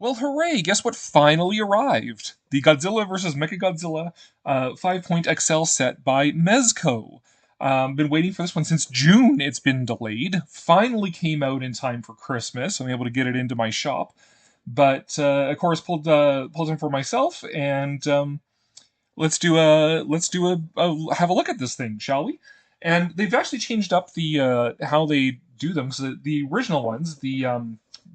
Well, hooray! Guess what finally arrived? The Godzilla vs. Mechagodzilla 5-point XL set by Mezco. Been waiting for this one since June. It's been delayed. Finally came out in time for Christmas. I'm able to get it into my shop. But of course, pulled in for myself, and let's have a look at this thing, shall we? And they've actually changed up the how they do them. So the original ones, the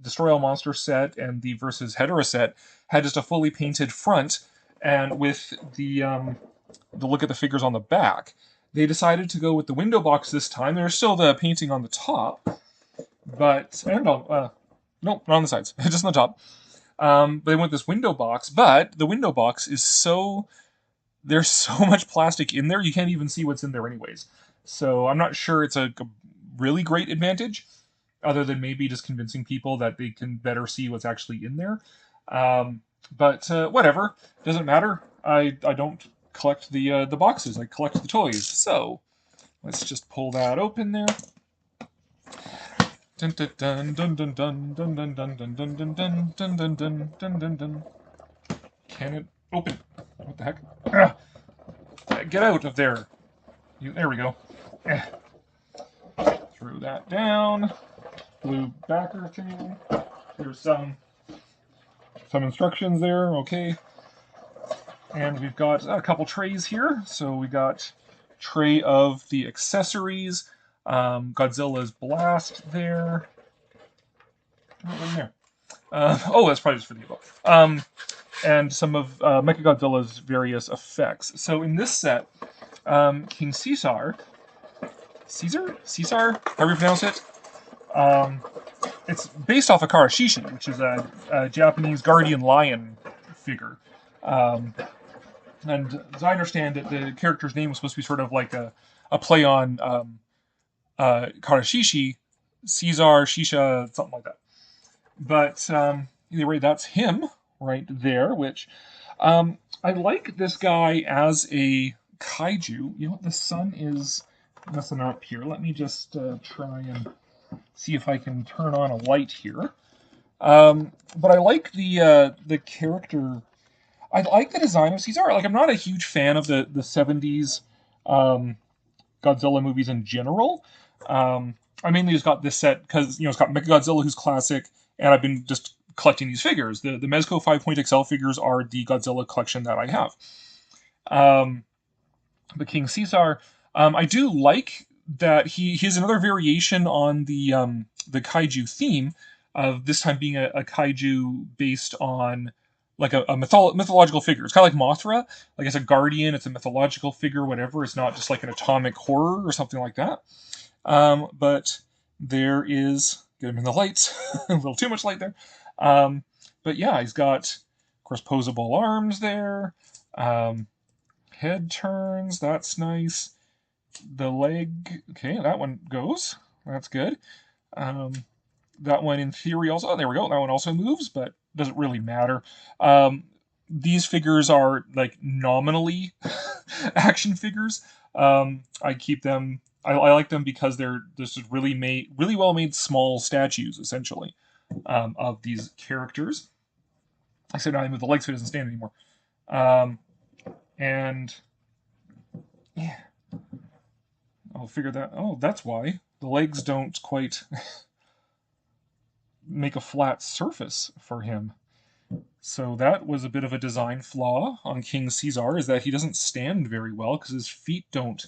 Destroy All Monster set and the versus Hedorah set, had just a fully painted front, and with the look at the figures on the back. They decided to go with the window box this time. There's still the painting on the top, but I don't know. Nope, not on the sides, just on the top. They went this window box, but the window box is so there's so much plastic in there you can't even see what's in there anyways. So I'm not sure it's a really great advantage, other than maybe just convincing people that they can better see what's actually in there. But whatever, doesn't matter. I don't collect the boxes. I collect the toys. So let's just pull that open there. Dun dun dun dun dun dun dun dun dun dun dun dun dun dun dun dun dun dun dun. Can it open? What the heck? Get out of there! There we go. Throw that down. Blue backer thing. There's some instructions there. Okay. And we've got a couple trays here. So we got tray of the accessories. Godzilla's blast there. Oh, in there. Oh, that's probably just for the above. And some of Mechagodzilla's various effects. So in this set, King Caesar, however you pronounce it, it's based off of Karashishi, which is a Japanese guardian lion figure. And as I understand it, the character's name was supposed to be sort of like a play on Karashishi, Caesar, Shisha, something like that. But either way, that's him right there, which I like this guy as a kaiju. You know what, the sun is messing up here. Let me just try and see if I can turn on a light here. But I like the character. I like the design of Caesar. Like, I'm not a huge fan of the 70s Godzilla movies in general. I mainly just got this set because it's got Mechagodzilla, who's classic, and I've been just collecting these figures. The Mezco 5-point XL figures are the Godzilla collection that I have. But King Caesar, I do like that he has another variation on the kaiju theme of this time being a kaiju based on like a mythological figure. It's kind of like Mothra. Like, it's a guardian, it's a mythological figure, whatever. It's not just like an atomic horror or something like that. But there is, get him in the lights, a little too much light there. But yeah, he's got, of course, posable arms there. Head turns, that's nice. The leg, okay, that one goes. That's good. That one in theory also, oh, there we go. That one also moves, but doesn't really matter. These figures are like nominally action figures. I keep them. I like them because they're just really well made small statues, essentially, of these characters. I said I move the legs so it doesn't stand anymore. And yeah, I'll figure that. Oh, that's why the legs don't quite make a flat surface for him. So that was a bit of a design flaw on King Caesar, is that he doesn't stand very well because his feet don't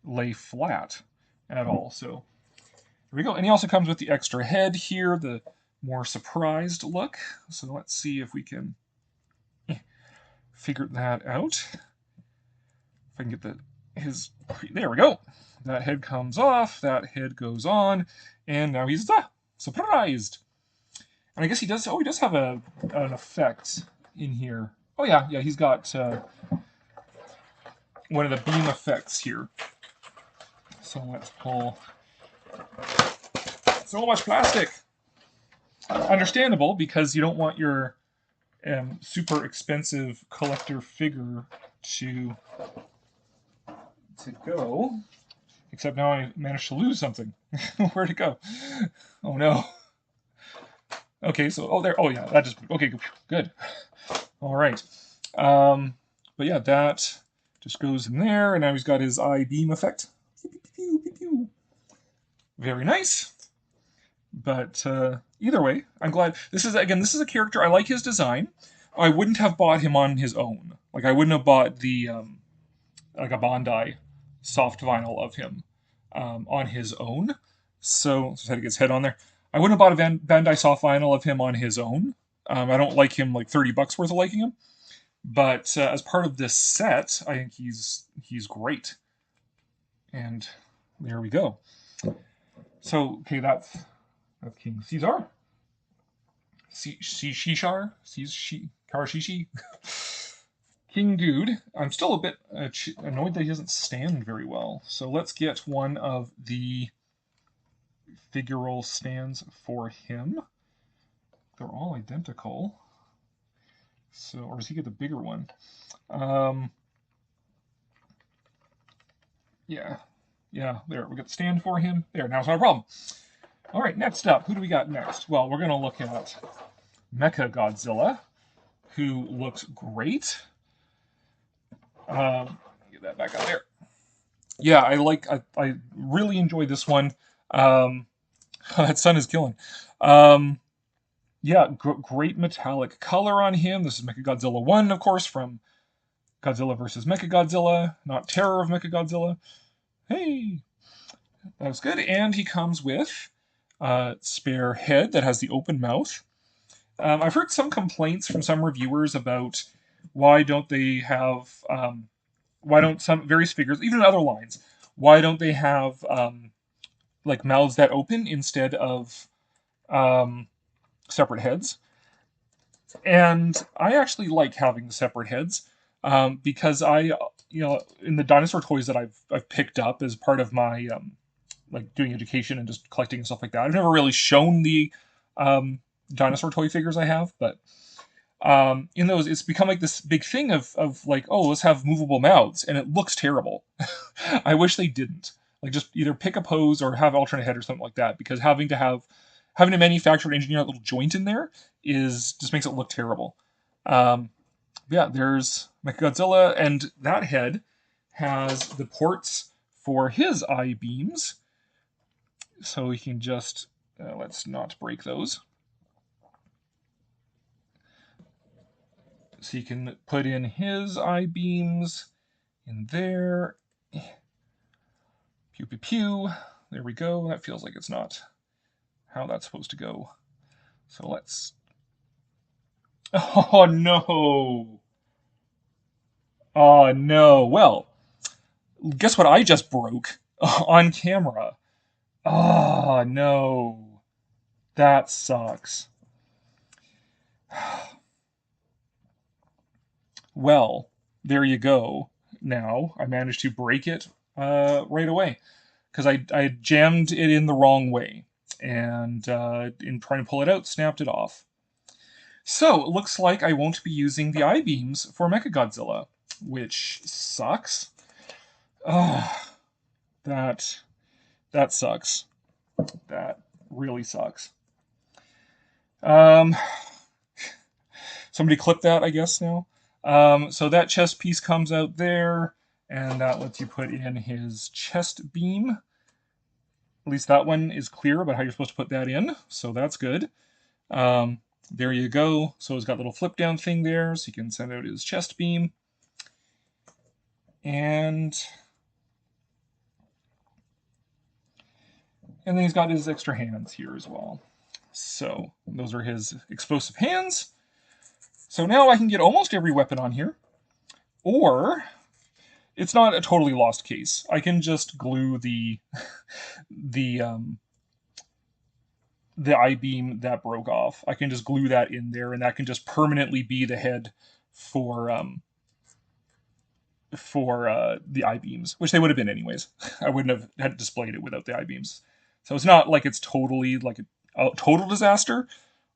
lay flat at all. So here we go. And he also comes with the extra head here, the more surprised look. So let's see if we can figure that out. If I can get there we go. That head comes off, that head goes on, and now he's surprised. And I guess he does have an effect in here. Oh yeah, he's got one of the beam effects here. So let's pull. So much plastic. Understandable, because you don't want your super expensive collector figure to go. Except now I managed to lose something. Where'd it go? Oh no. Okay, so oh there, oh yeah, that just okay, good. All right, but yeah, that just goes in there, and now he's got his eye beam effect. Pew, pew, pew. Very nice. But either way, I'm glad. This is a character I like his design. I wouldn't have bought him on his own. Like I wouldn't have bought the like a Bondi soft vinyl of him on his own. So just had to get his head on there. I wouldn't have bought a Bandai soft vinyl of him on his own. I don't like him like $30 worth of liking him, but as part of this set, I think he's great. And there we go. So okay, that's King Caesar. Shishar? Karshishi? King Dude. I'm still a bit annoyed that he doesn't stand very well. So let's get one of the figural stands for him. They're all identical. So, or does he get the bigger one? Yeah. Yeah, there. We got the stand for him. There, now it's not a problem. All right, next up. Who do we got next? Well, we're going to look at Mechagodzilla, who looks great. Get that back out there. Yeah, I really enjoy this one. That sun is killing. Yeah, great metallic color on him. This is Mechagodzilla 1, of course, from Godzilla vs. Mechagodzilla, not Terror of Mechagodzilla. Hey, that was good. And he comes with a spare head that has the open mouth. I've heard some complaints from some reviewers about why don't they have, why don't some various figures, even in other lines, why don't they have like mouths that open instead of separate heads? And I actually like having separate heads because in the dinosaur toys that I've picked up as part of my like doing education and just collecting and stuff like that, I've never really shown the dinosaur toy figures I have, but in those, it's become like this big thing of like, oh, let's have movable mouths, and it looks terrible. I wish they didn't. Like, just either pick a pose or have alternate head or something like that, because having to manufacture and engineer that little joint in there is just makes it look terrible. Yeah, there's Mechagodzilla, and that head has the ports for his eye beams, so we can just let's not break those. So you can put in his eye beams in there. Pew pew pew. There we go. That feels like it's not how that's supposed to go. So let's. Oh no! Oh no! Well, guess what I just broke on camera. Oh no! That sucks. Well, there you go. Now I managed to break it right away because I jammed it in the wrong way, and in trying to pull it out, snapped it off. So it looks like I won't be using the I-beams for Mechagodzilla, which sucks. That sucks. That really sucks. Somebody clip that, I guess, now. So that chest piece comes out there, and that lets you put in his chest beam. At least that one is clear about how you're supposed to put that in, so that's good. There you go. So it's got a little flip down thing there, so you can send out his chest beam. And then he's got his extra hands here as well. So those are his explosive hands. So now I can get almost every weapon on here. Or it's not a totally lost case. I can just glue the I-beam that broke off. I can just glue that in there, and that can just permanently be the head for the I-beams, which they would have been anyways. I wouldn't have had displayed it without the I-beams. So it's not like it's totally like a total disaster.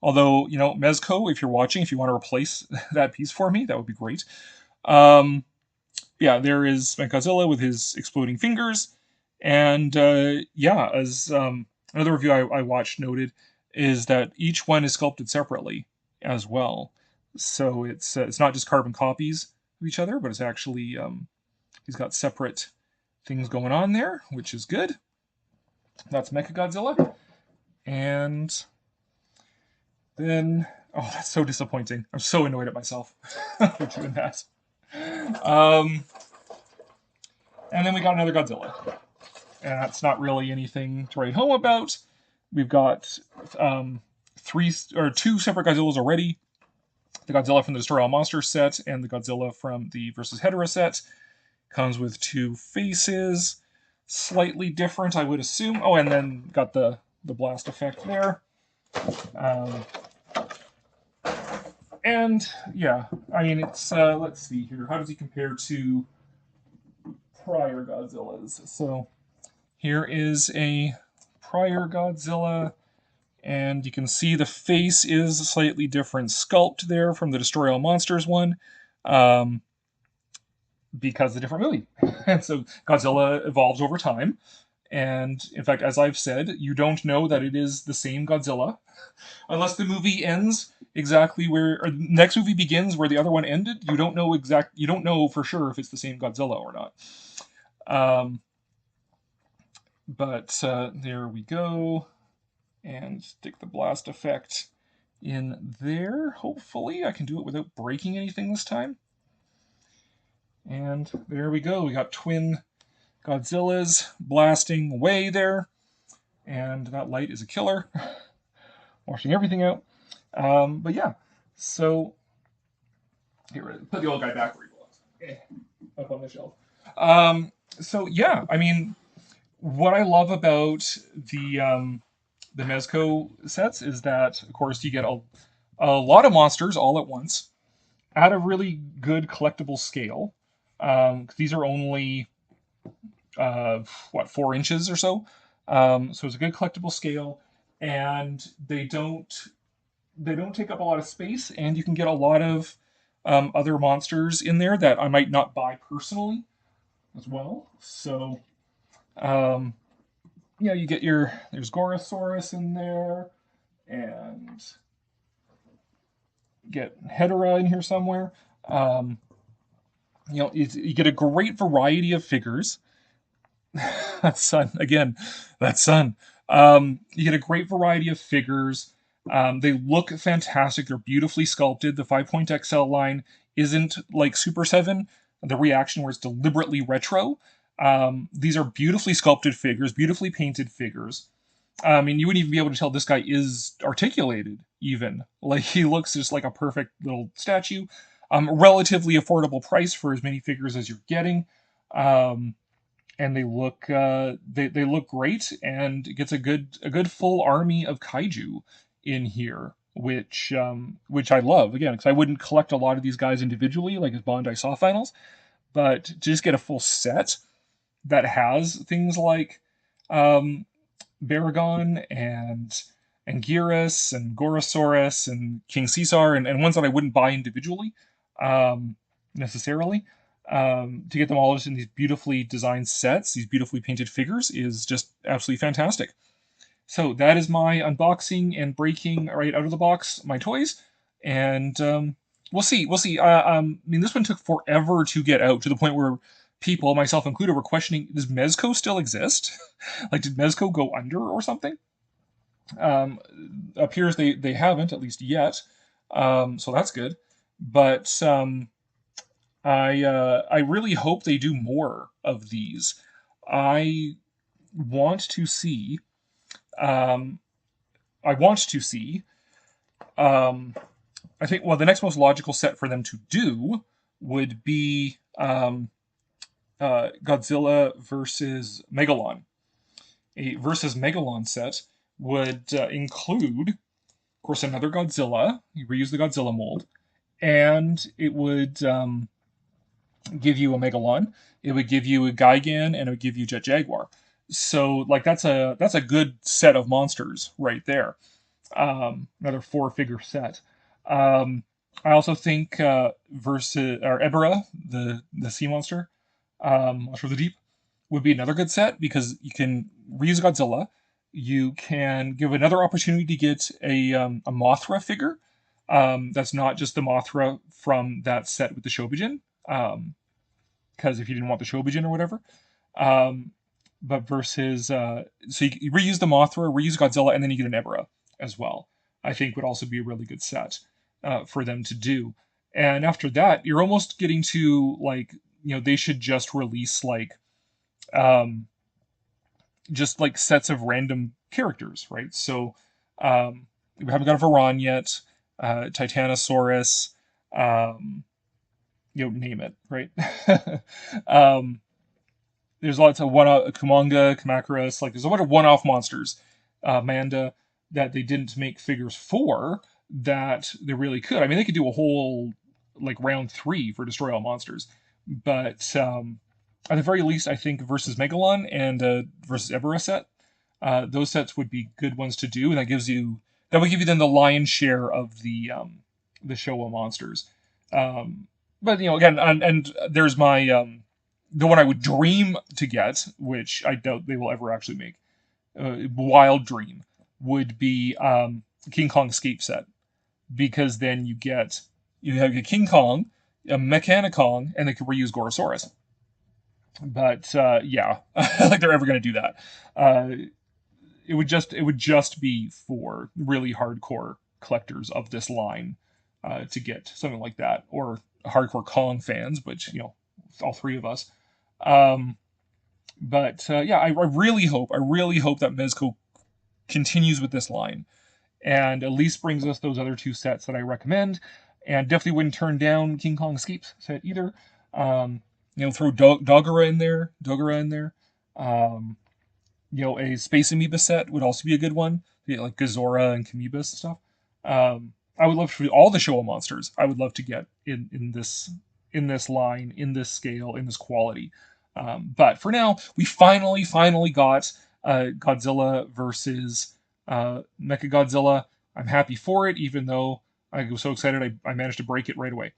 Although, Mezco, if you're watching, if you want to replace that piece for me, that would be great. Yeah, there is Mechagodzilla with his exploding fingers. And yeah, as another review I watched noted, is that each one is sculpted separately as well. So it's not just carbon copies of each other, but it's actually he's got separate things going on there, which is good. That's Mechagodzilla. And then, oh, that's so disappointing. I'm so annoyed at myself for doing that. Um, and then we got another Godzilla. And that's not really anything to write home about. We've got two separate Godzillas already. The Godzilla from the Destroy All Monsters set and the Godzilla from the Versus Hedorah set. Comes with two faces. Slightly different, I would assume. Oh, and then got the blast effect there. And yeah, I mean, it's let's see here. How does he compare to prior Godzillas? So here is a prior Godzilla, and you can see the face is a slightly different sculpt there from the Destroy All Monsters one, because of the different movie. And so Godzilla evolves over time, and in fact, as I've said, you don't know that it is the same Godzilla unless the movie ends exactly where, or the next movie begins where the other one ended. You don't know for sure if it's the same Godzilla or not. But there we go, and stick the blast effect in there. Hopefully I can do it without breaking anything this time. And there we go. We got twin Godzillas blasting away there, and that light is a killer. Washing everything out. But yeah, so here, put the old guy back where he belongs. Up on the shelf. So yeah, I mean, what I love about the Mezco sets is that, of course, you get a lot of monsters all at once at a really good collectible scale. These are only 4 inches or so. So it's a good collectible scale, and they don't take up a lot of space, and you can get a lot of other monsters in there that I might not buy personally as well. So yeah, you get there's Gorosaurus in there, and get Hedorah in here somewhere. You get a great variety of figures. That's Sun again. That's Sun. You get a great variety of figures. They look fantastic. They're beautifully sculpted. The 5-point XL line isn't like Super 7, the reaction where it's deliberately retro. These are beautifully sculpted figures, beautifully painted figures. I mean, you wouldn't even be able to tell this guy is articulated, even. Like, he looks just like a perfect little statue. Relatively affordable price for as many figures as you're getting. And they look they look great, and it gets a good full army of kaiju in here, which I love, again, because I wouldn't collect a lot of these guys individually like as Bandai Soft Finals, but to just get a full set that has things like Baragon and Anguirus and Gorosaurus and King Caesar, and ones that I wouldn't buy individually necessarily. To get them all just in these beautifully designed sets, these beautifully painted figures, is just absolutely fantastic. So that is my unboxing and breaking right out of the box my toys, and we'll see. I mean, this one took forever to get out, to the point where people, myself included, were questioning: does Mezco still exist? Like, did Mezco go under or something? Appears they haven't, at least yet. So that's good. But I really hope they do more of these. I want to see. I want to see. I think, well, the next most logical set for them to do would be Godzilla versus Megalon. A versus Megalon set would include, of course, another Godzilla. You reuse the Godzilla mold, and it would give you a Megalon. It would give you a Gigan, and it would give you Jet Jaguar. So, like, that's a good set of monsters right there. Another 4-figure set. I also think versus or Ebera, the sea monster, monster of the deep, would be another good set, because you can reuse Godzilla. You can give another opportunity to get a Mothra figure. That's not just the Mothra from that set with the Shobijin. Because if you didn't want the Shobijin or whatever. Um, but versus, so you reuse the Mothra, reuse Godzilla, and then you get an Ebra as well. I think would also be a really good set for them to do. And after that, you're almost getting to like, they should just release um, like sets of random characters, right? So we haven't got a Varan yet, Titanosaurus, um, name it, right? um, there's lots of one-off Kumanga, Kamakuras, like there's a lot of one-off monsters, Manda, that they didn't make figures for that they really could. I mean, they could do a whole like round 3 for Destroy All Monsters, but at the very least, I think versus Megalon and versus Ebera set, those sets would be good ones to do, and that would give you then the lion's share of the Showa monsters. But again, and there's my the one I would dream to get, which I doubt they will ever actually make. Wild dream would be King Kong Escape set, because then you have a King Kong, a Mechanicong, and they could reuse Gorosaurus. But yeah, like they're ever going to do that. It would just be for really hardcore collectors of this line to get something like that, or hardcore Kong fans, which all three of us. Um, but yeah, I really hope that Mezco continues with this line and at least brings us those other 2 sets that I recommend. And definitely wouldn't turn down King Kong Escapes set either. Throw Dogora in there. Um, a Space Amoeba set would also be a good one. Like Gazora and Kamibas and stuff. I would love for all the Showa monsters. I would love to get in this line, in this scale, in this quality. But for now, we finally got Godzilla versus Mechagodzilla. I'm happy for it, even though I was so excited I managed to break it right away.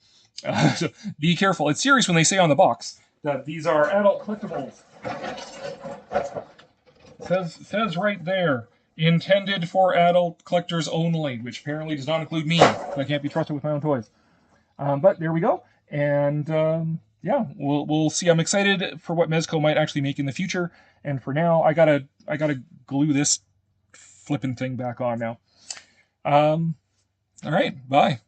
So be careful. It's serious when they say on the box that these are adult collectibles. Says right there, intended for adult collectors only, which apparently does not include me. I can't be trusted with my own toys. But there we go, and yeah, we'll see. I'm excited for what Mezco might actually make in the future. And for now, I gotta glue this flipping thing back on now. All right, bye.